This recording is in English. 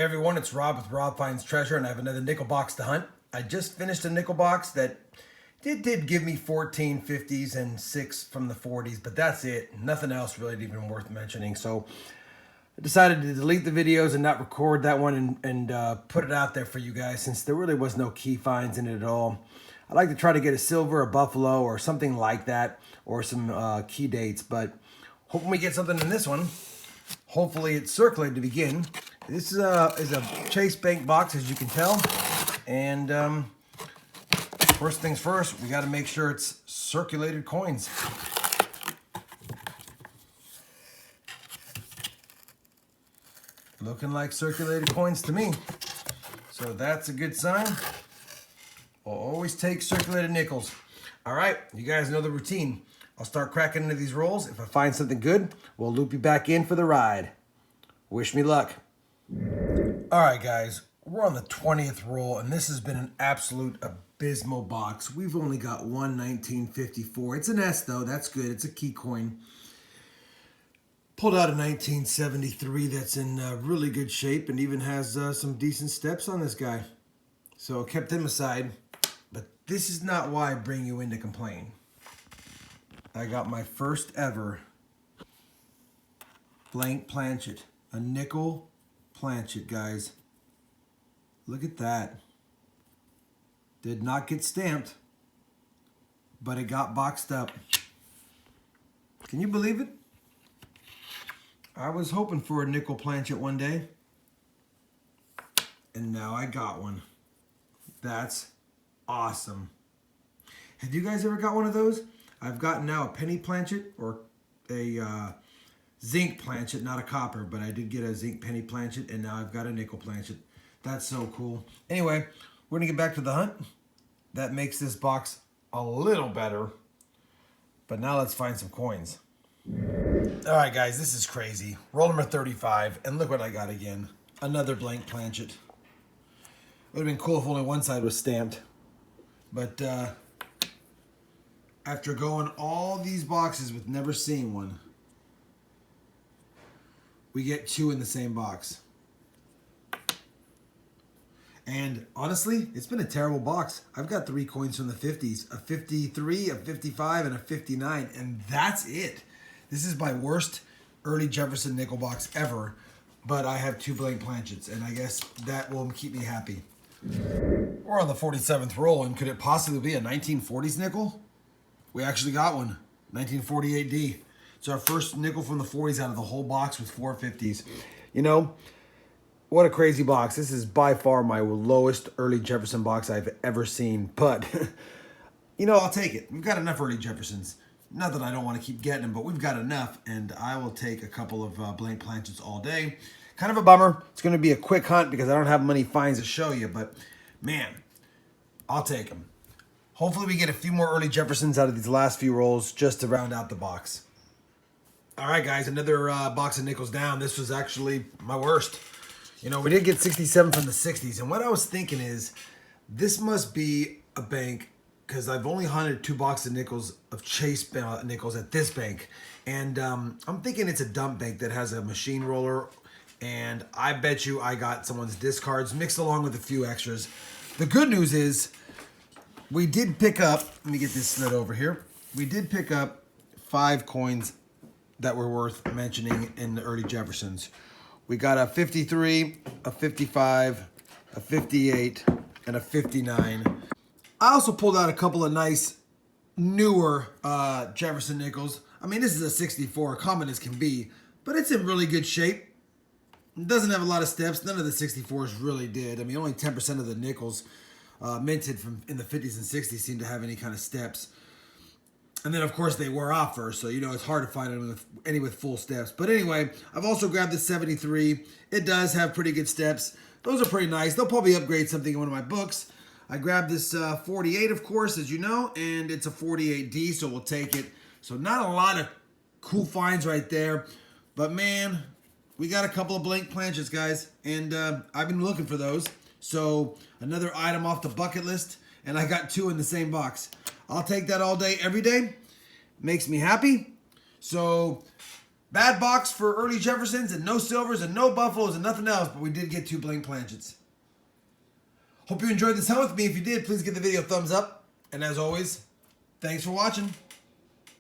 Hey everyone, it's Rob with Rob Finds Treasure, and I have another nickel box to hunt. I just finished a nickel box that did give me 14 50s and 6 from the 40s, but that's it. Nothing else really even worth mentioning. So I decided to delete the videos and not record that one and put it out there for you guys, since there really was no key finds in it at all. I like to try to get a silver, a buffalo, or something like that, or some key dates, but hoping we get something in this one. Hopefully it's circulated to begin. This is a Chase Bank box, as you can tell. And first things first, we got to make sure it's circulated coins. Looking like circulated coins to me. So that's a good sign. We'll always take circulated nickels. All right, you guys know the routine. I'll start cracking into these rolls. If I find something good, we'll loop you back in for the ride. Wish me luck. All right, guys, we're on the 20th roll, and this has been an absolute abysmal box. We've only got one 1954. It's an S, though. That's good. It's a key coin. Pulled out a 1973 that's in really good shape and even has some decent steps on this guy. So kept him aside. But this is not why I bring you in to complain. I got my first ever blank planchet. A nickel planchet, guys. Look at that. Did not get stamped, but it got boxed up. Can you believe it? I was hoping for a nickel planchet one day, and now I got one. That's awesome. Have you guys ever got one of those? I've gotten now a penny planchet, or a zinc planchet, not a copper, but I did get a zinc penny planchet, and now I've got a nickel planchet. That's so cool. Anyway, we're gonna get back to the hunt. That makes this box a little better, but now let's find some coins. All right, guys, this is crazy. Roll number 35, and look what I got again. Another blank planchet. Would have been cool if only one side was stamped, but after going all these boxes with never seeing one, we get two in the same box. And honestly, it's been a terrible box. I've got 3 coins from the 50s, a 53, a 55, and a 59, and that's it. This is my worst Early Jefferson Nickel box ever, but I have 2 blank planchets, and I guess that will keep me happy. We're on the 47th roll, and could it possibly be a 1940s nickel? We actually got one, 1948D. It's our first nickel from the 40s out of the whole box with 4 50s. You know, what a crazy box. This is by far my lowest Early Jefferson box I've ever seen. But, you know, I'll take it. We've got enough Early Jeffersons. Not that I don't want to keep getting them, but we've got enough. And I will take a couple of blank planchets all day. Kind of a bummer. It's going to be a quick hunt because I don't have many finds to show you. But, man, I'll take them. Hopefully we get a few more Early Jeffersons out of these last few rolls just to round out the box. All right, guys, another box of nickels down. This was actually my worst. You know, we did get 67 from the 60s, and what I was thinking is this must be a bank, because I've only hunted 2 boxes of nickels, of Chase nickels at this bank, and I'm thinking it's a dump bank that has a machine roller, and I bet you I got someone's discards mixed along with a few extras. The good news is we did pick up, let me get this slid over here, we did pick up 5 coins that were worth mentioning in the Early Jeffersons. We got a 53, a 55, a 58, and a 59. I also pulled out a couple of nice newer Jefferson nickels. I mean, this is a 64, common as can be, but it's in really good shape. It doesn't have a lot of steps. None of the 64s really did. I mean, only 10% of the nickels minted from in the 50s and 60s seem to have any kind of steps. And then, of course, they wear off first, so, you know, it's hard to find any with full steps. But anyway, I've also grabbed the 73. It does have pretty good steps. Those are pretty nice. They'll probably upgrade something in one of my books. I grabbed this 48, of course, as you know, and it's a 48D, so we'll take it. So not a lot of cool finds right there. But, man, we got a couple of blank planchets, guys, and I've been looking for those. So another item off the bucket list, and I got 2 in the same box. I'll take that all day, every day. Makes me happy. So Bad box for Early Jeffersons and no silvers and no buffaloes and nothing else, but we did get 2 blank planchets. Hope you enjoyed this hunt with me. If you did, please give the video a thumbs up. And as always, thanks for watching.